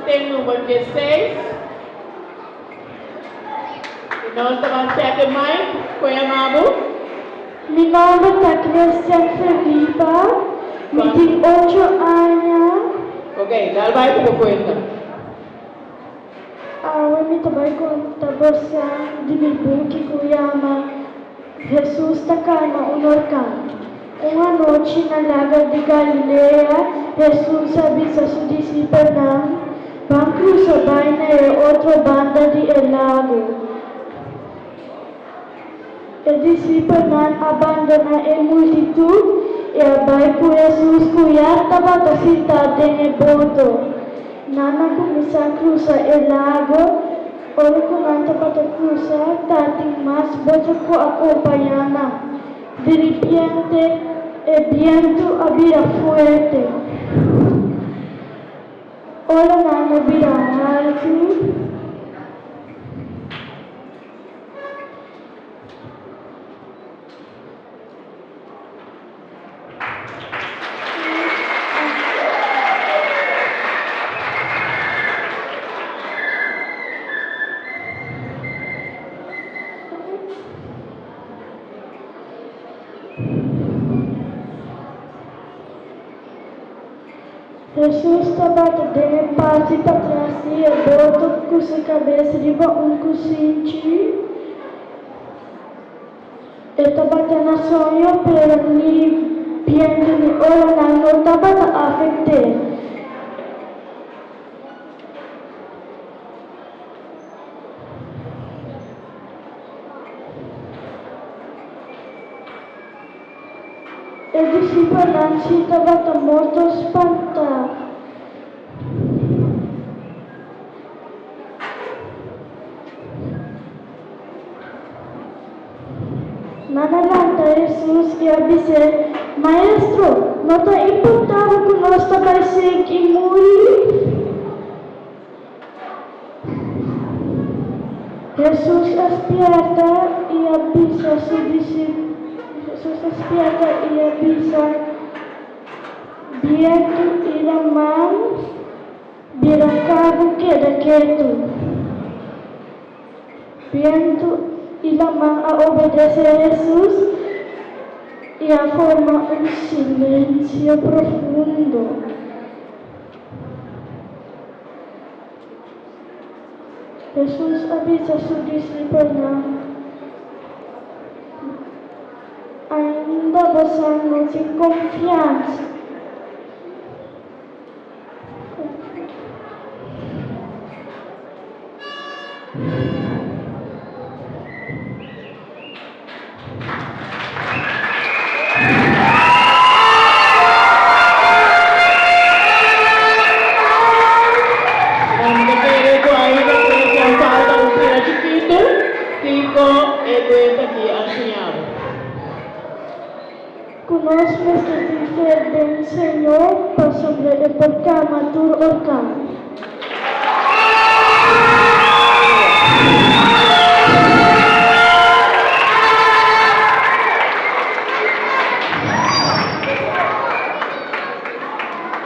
item número 16. E nós estamos second mic, Koyamabu. Mi nombre es Cristian Felipa, me tengo 8 años. Ok, dale vai por cuenta. Ahora me trabajo con tabasan de mi buque que llama Jesús da Calma un huracán. Una noche en la lago de Galilea, Jesús avisa a sus discípulos van a cruzar vaina y otra banda del lago. El discípulo abandona la multitud y va por Jesús cuya estaba sentado en el bote. Nana comienza a cruzar el lago, ahora comienza a cruzar, tanto más bote que acompañana. De repente, el viento había fuerte. Ahora Nana vira alto. Jesús estava de parte para trás e o boto com sua cabeça riba cocinho. Estava tendo sonho, pero ni viento ni ola não estava afetado. El discípulo Nancy estava morto espantado. Nana lanta Jesús e avisa, Maestro, não te importava que nós estávamos secos e morrer? Jesus despierta e avisa a seu discípulo. Jesus despierta e avisa, viento e la mar, vira carro queda quieto. Viento y la mar obedece a Jesús y forma un silencio profundo. Jesús avisa a su discípulo, ainda gozando sin confianza. Conosco este dice del Señor por sobre el volcán, matur orcán.